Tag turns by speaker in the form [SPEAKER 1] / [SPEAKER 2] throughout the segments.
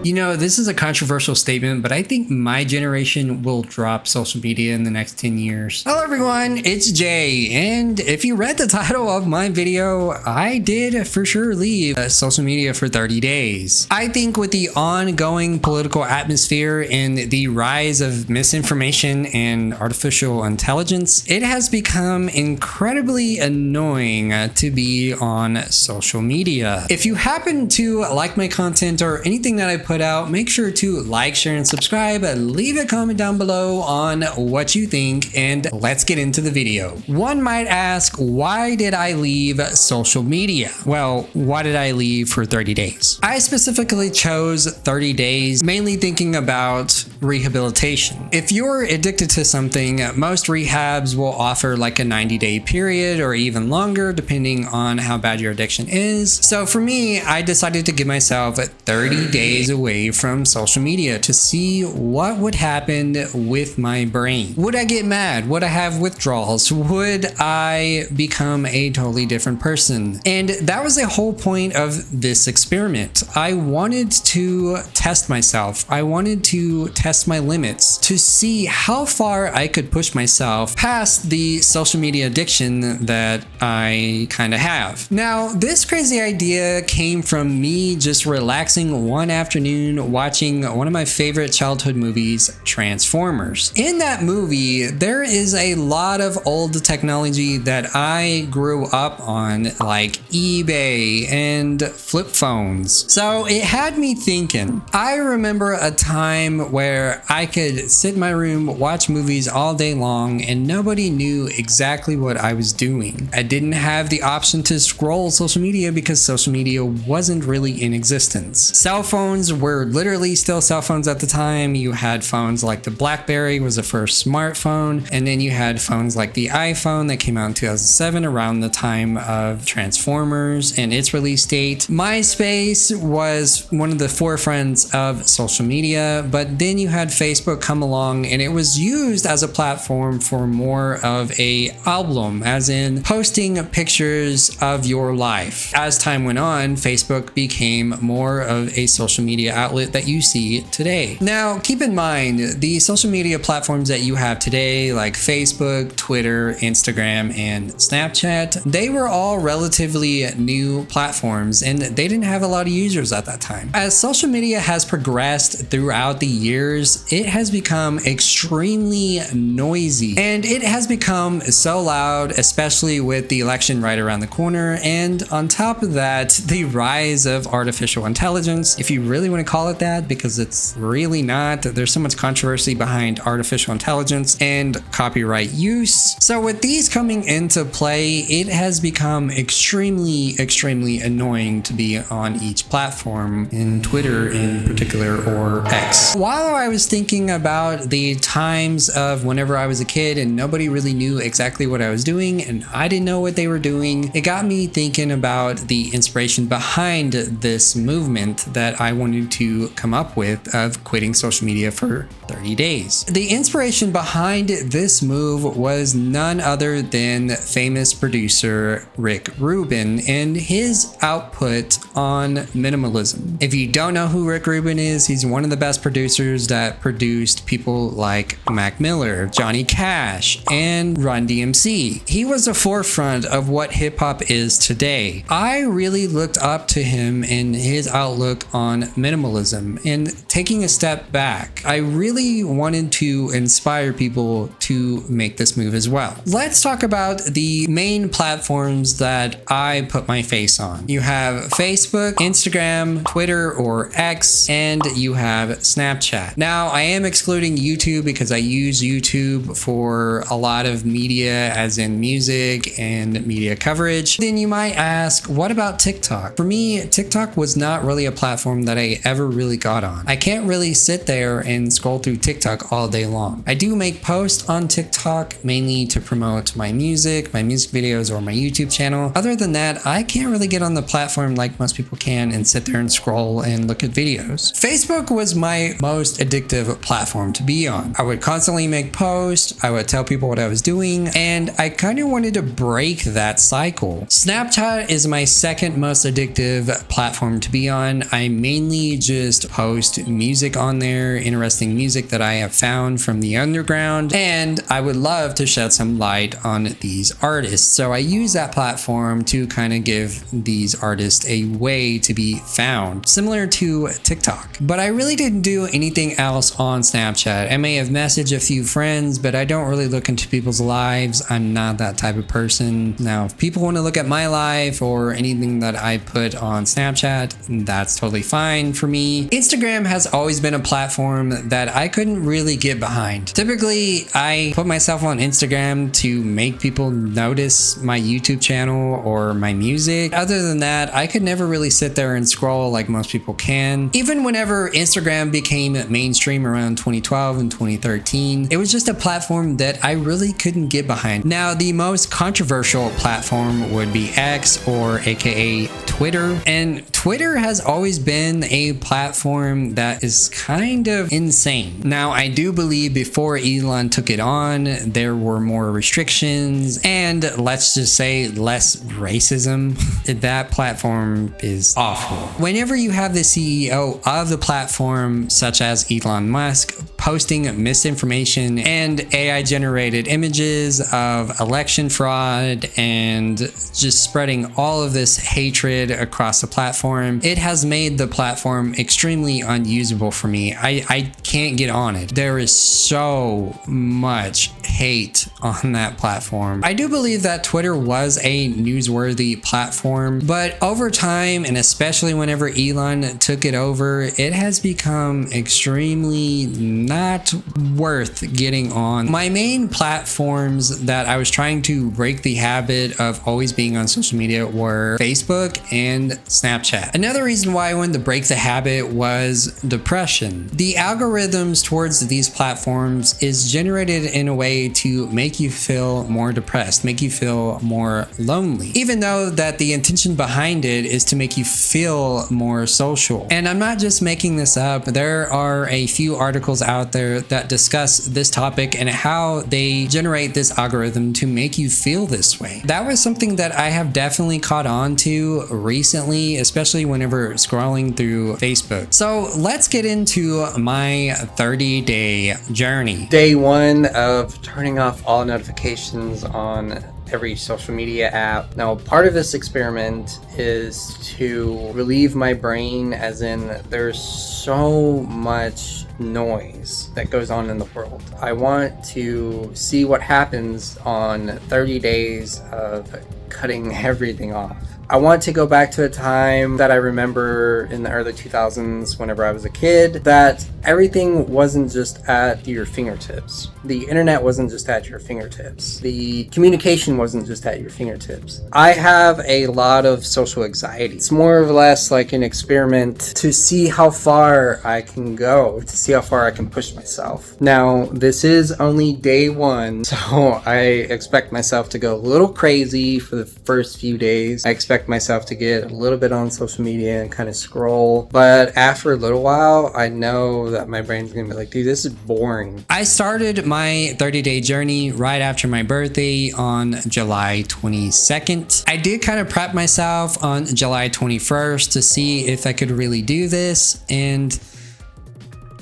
[SPEAKER 1] You know, this is a controversial statement, but I think my generation will drop social media in the next 10 years. Hello everyone, it's Jay, and if you read the title of my video, I did for sure leave social media for 30 days. I think with the ongoing political atmosphere and the rise of misinformation and artificial intelligence, it has become incredibly annoying to be on social media. If you happen to like my content or anything that I put out, make sure to like, share, and subscribe. Leave a comment down below on what you think, and let's get into the video. One might ask, why did I leave social media? Well, why did I leave for 30 days? I specifically chose 30 days, mainly thinking about rehabilitation. If you're addicted to something, most rehabs will offer like a 90-day period or even longer, depending on how bad your addiction is. So for me, I decided to give myself 30 days away from social media to see what would happen with my brain. Would I get mad? Would I have withdrawals? Would I become a totally different person? And that was the whole point of this experiment. I wanted to test myself. I wanted to test my limits to see how far I could push myself past the social media addiction that I kind of have. Now, this crazy idea came from me just relaxing one afternoon watching one of my favorite childhood movies, Transformers. In that movie, there is a lot of old technology that I grew up on, like eBay and flip phones. So it had me thinking. I remember a time where I could sit in my room, watch movies all day long, and nobody knew exactly what I was doing. I didn't have the option to scroll social media because social media wasn't really in existence. Cell phones were literally still cell phones at the time. You had phones like the BlackBerry was the first smartphone, and then you had phones like the iPhone that came out in 2007 around the time of Transformers and its release date. MySpace was one of the forefronts of social media, but then you had Facebook come along, and it was used as a platform for more of a album, as in posting pictures of your life. As time went on, Facebook became more of a social media outlet that you see today. Now, keep in mind, the social media platforms that you have today, like Facebook, Twitter, Instagram, and Snapchat, they were all relatively new platforms, and they didn't have a lot of users at that time. As social media has progressed throughout the years, it has become extremely noisy, and it has become so loud, especially with the election right around the corner, and on top of that, the rise of artificial intelligence, if you really want to call it that, because it's really not. There's so much controversy behind artificial intelligence and copyright use. So with these coming into play, it has become extremely annoying to be on each platform, in Twitter in particular, or X. While I was thinking about the times of whenever I was a kid and nobody really knew exactly what I was doing and I didn't know what they were doing, it got me thinking about the inspiration behind this movement that I wanted to come up with of quitting social media for 30 days. The inspiration behind this move was none other than famous producer Rick Rubin and his output on minimalism. If you don't know who Rick Rubin is, he's one of the best producers that produced people like Mac Miller, Johnny Cash, and Run DMC. He was the forefront of what hip hop is today. I really looked up to him and his outlook on minimalism, and taking a step back, I really wanted to inspire people to make this move as well. Let's talk about the main platforms that I put my face on. You have Facebook, Instagram, Twitter or X, and you have Snapchat. Now, I am excluding YouTube because I use YouTube for a lot of media, as in music and media coverage. Then you might ask, what about TikTok? For me, TikTok was not really a platform that I ever really got on. I can't really sit there and scroll through TikTok all day long. I do make posts on TikTok mainly to promote my music videos, or my YouTube channel. Other than that, I can't really get on the platform like most people can and sit there and scroll and look at videos. Facebook was my most addictive platform to be on. I would constantly make posts, I would tell people what I was doing, and I kind of wanted to break that cycle. Snapchat is my second most addictive platform to be on. I mainly mainly just post music on there, interesting music that I have found from the underground, and I would love to shed some light on these artists. So I use that platform to kind of give these artists a way to be found, similar to TikTok. But I really didn't do anything else on Snapchat. I may have messaged a few friends, but I don't really look into people's lives. I'm not that type of person. Now, if people want to look at my life or anything that I put on Snapchat, that's totally fine for me. Instagram has always been a platform that I couldn't really get behind. Typically, I put myself on Instagram to make people notice my YouTube channel or my music. Other than that, I could never really sit there and scroll like most people can. Even whenever Instagram became mainstream around 2012 and 2013, it was just a platform that I really couldn't get behind. Now, the most controversial platform would be X, or aka Twitter. And Twitter has always been a platform that is kind of insane. Now, I do believe before Elon took it on, there were more restrictions and, let's just say, less racism. That platform is awful. Whenever you have the CEO of the platform, such as Elon Musk, posting misinformation and AI generated images of election fraud and just spreading all of this hatred across the platform, it has made the platform extremely unusable for me. I can't get on it. There is so much hate on that platform. I do believe that Twitter was a newsworthy platform, but over time, and especially whenever Elon took it over, it has become extremely not worth getting on. My main platforms that I was trying to break the habit of always being on social media were Facebook and Snapchat. Another reason why I wanted to break the habit was depression. The algorithms towards these platforms is generated in a way to make you feel more depressed, make you feel more lonely, even though that the intention behind it is to make you feel more social. And I'm not just making this up. There are a few articles out there that discuss this topic and how they generate this algorithm to make you feel this way. That was something that I have definitely caught on to recently, especially whenever scrolling through Facebook. So let's get into my 30-day journey.
[SPEAKER 2] Day one of turning off all notifications on every social media app. Now, part of this experiment is to relieve my brain, as in there's so much noise that goes on in the world. I want to see what happens on 30 days of cutting everything off. I want to go back to a time that I remember in the early 2000s whenever I was a kid, that everything wasn't just at your fingertips. The internet wasn't just at your fingertips. The communication wasn't just at your fingertips. I have a lot of social anxiety. It's more or less like an experiment to see how far I can go, to see how far I can push myself. Now, this is only day one, so I expect myself to go a little crazy for the first few days. I expect myself to get a little bit on social media and kind of scroll, but after a little while, I know that my brain's gonna be like, dude, this is boring.
[SPEAKER 1] I started my 30-day journey right after my birthday on July 22nd. I did kind of prep myself on July 21st to see if I could really do this, and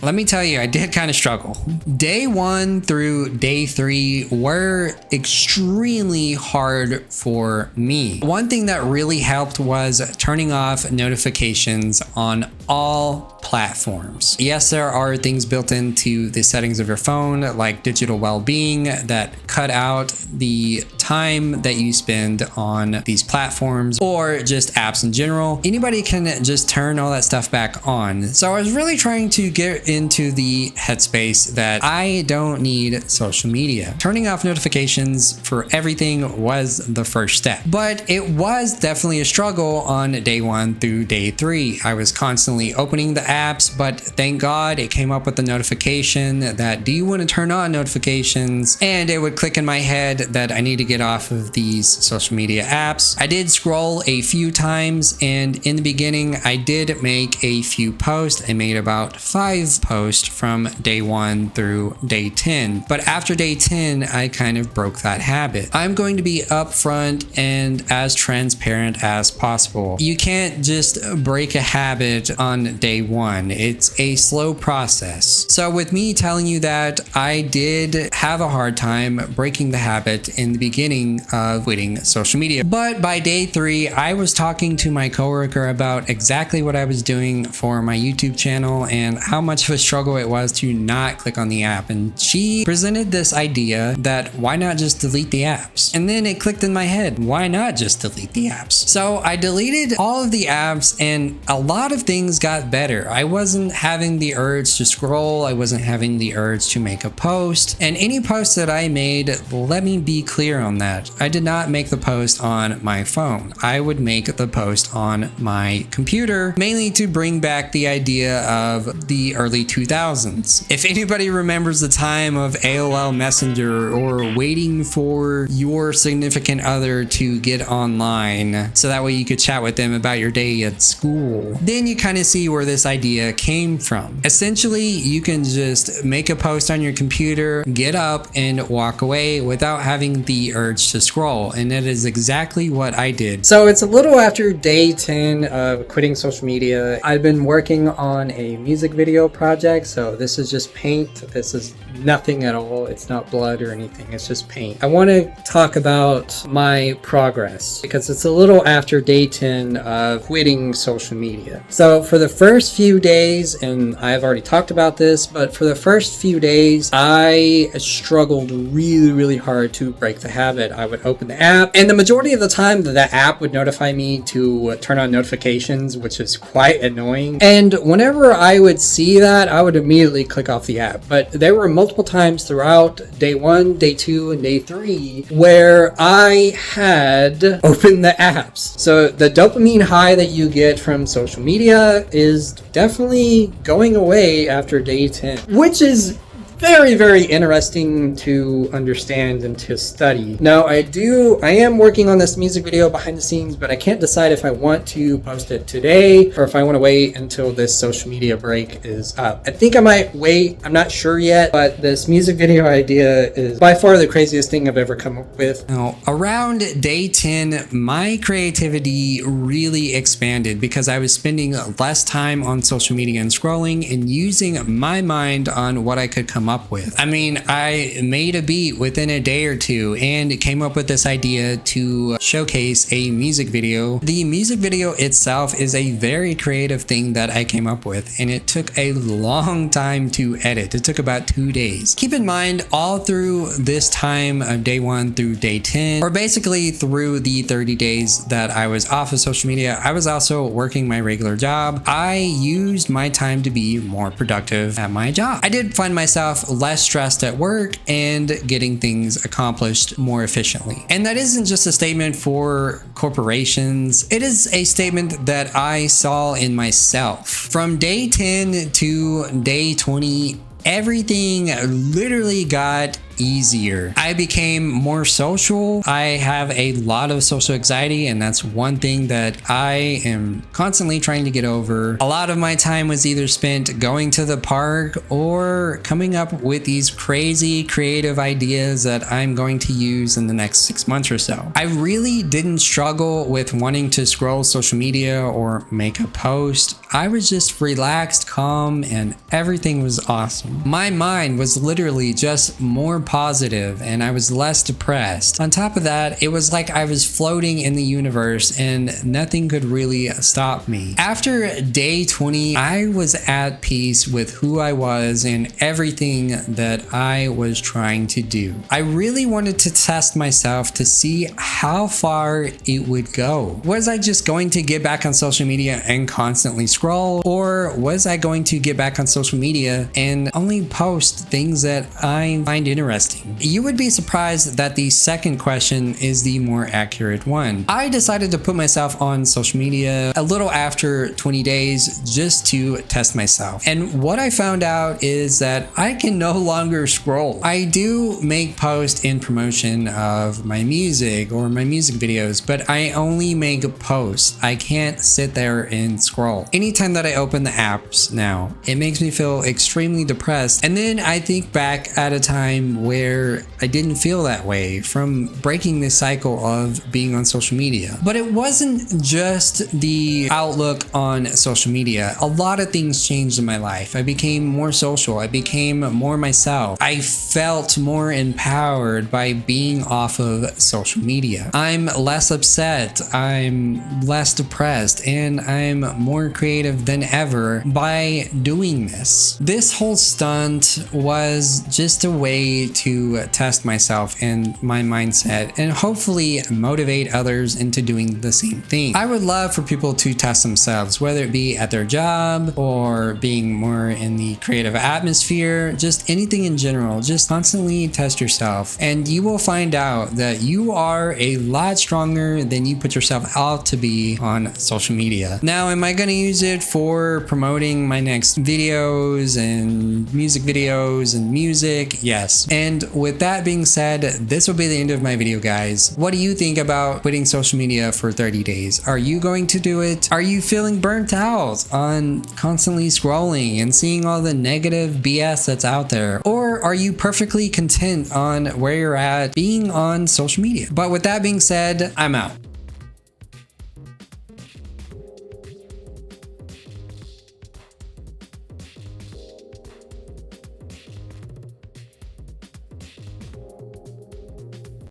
[SPEAKER 1] let me tell you, I did kind of struggle. Day 1 through day 3 were extremely hard for me. One thing that really helped was turning off notifications on all platforms. Yes, there are things built into the settings of your phone, like digital well-being, that cut out the time that you spend on these platforms or just apps in general. Anybody can just turn all that stuff back on. So I was really trying to get into the headspace that I don't need social media. Turning off notifications for everything was the first step, but it was definitely a struggle on day 1 through day 3. I was constantly opening the apps, but thank God it came up with the notification that, do you want to turn on notifications? And it would click in my head that I need to get get off of these social media apps. I did scroll a few times, and in the beginning, I did make a few posts. I made about 5 posts from day 1 through day 10. But after day 10, I kind of broke that habit. I'm going to be upfront and as transparent as possible. You can't just break a habit on day 1. It's a slow process. So with me telling you that, I did have a hard time breaking the habit in the beginning of quitting social media. But by day 3, I was talking to my coworker about exactly what I was doing for my YouTube channel and how much of a struggle it was to not click on the app. And she presented this idea that why not just delete the apps? And then it clicked in my head, why not just delete the apps? So I deleted all of the apps and a lot of things got better. I wasn't having the urge to scroll. I wasn't having the urge to make a post. And any post that I made, let me be clear on that. I did not make the post on my phone. I would make the post on my computer, mainly to bring back the idea of the early 2000s. If anybody remembers the time of AOL Messenger or waiting for your significant other to get online so that way you could chat with them about your day at school, then you kind of see where this idea came from. Essentially, you can just make a post on your computer, get up and walk away without having the urge to scroll. And that is exactly what I did.
[SPEAKER 2] So it's a little after day 10 of quitting social media. I've been working on a music video project. So this is just paint. This is nothing at all. It's not blood or anything. It's just paint. I want to talk about my progress because it's a little after day 10 of quitting social media. So for the first few days, and I've already talked about this, but for the first few days, I struggled really hard to break the habit. I would open the app, and the majority of the time the app would notify me to turn on notifications, which is quite annoying. And whenever I would see that, I would immediately click off the app. But there were multiple times throughout day 1, day 2, and day 3 where I had opened the apps. So the dopamine high that you get from social media is definitely going away after day 10, which is very interesting to understand and to study. Now I am working on this music video behind the scenes, but I can't decide if I want to post it today or if I want to wait until this social media break is up. I think I might wait. I'm not sure yet, but this music video idea is by far the craziest thing I've ever come up with.
[SPEAKER 1] Now, around day 10, my creativity really expanded because I was spending less time on social media and scrolling and using my mind on what I could come up with. I mean, I made a beat within a day or two and came up with this idea to showcase a music video. The music video itself is a very creative thing that I came up with, and it took a long time to edit. It took about 2 days. Keep in mind, all through this time of day 1 through day 10, or basically through the 30 days that I was off of social media, I was also working my regular job. I used my time to be more productive at my job. I did find myself less stressed at work and getting things accomplished more efficiently. And that isn't just a statement for corporations. It is a statement that I saw in myself. From day 10 to day 20, everything literally got easier. I became more social. I have a lot of social anxiety, and that's one thing that I am constantly trying to get over. A lot of my time was either spent going to the park or coming up with these crazy creative ideas that I'm going to use in the next 6 months or so. I really didn't struggle with wanting to scroll social media or make a post. I was just relaxed, calm, and everything was awesome. My mind was literally just more positive and I was less depressed. On top of that, it was like I was floating in the universe and nothing could really stop me. After day 20, I was at peace with who I was and everything that I was trying to do. I really wanted to test myself to see how far it would go. Was I just going to get back on social media and constantly scroll, or was I going to get back on social media and only post things that I find interesting? interesting. You would be surprised that the second question is the more accurate one. I decided to put myself on social media a little after 20 days just to test myself. And what I found out is that I can no longer scroll. I do make posts in promotion of my music or my music videos, but I only make posts. I can't sit there and scroll. Anytime that I open the apps now, it makes me feel extremely depressed. And then I think back at a time where I didn't feel that way from breaking this cycle of being on social media. But it wasn't just the outlook on social media. A lot of things changed in my life. I became more social. I became more myself. I felt more empowered by being off of social media. I'm less upset. I'm less depressed, and I'm more creative than ever by doing this. This whole stunt was just a way to test myself and my mindset and hopefully motivate others into doing the same thing. I would love for people to test themselves, whether it be at their job or being more in the creative atmosphere, just anything in general. Just constantly test yourself, and you will find out that you are a lot stronger than you put yourself out to be on social media. Now, am I going to use it for promoting my next videos and music videos and music? Yes. And with that being said, this will be the end of my video, guys. What do you think about quitting social media for 30 days? Are you going to do it? Are you feeling burnt out on constantly scrolling and seeing all the negative BS that's out there? Or are you perfectly content on where you're at being on social media? But with that being said, I'm out.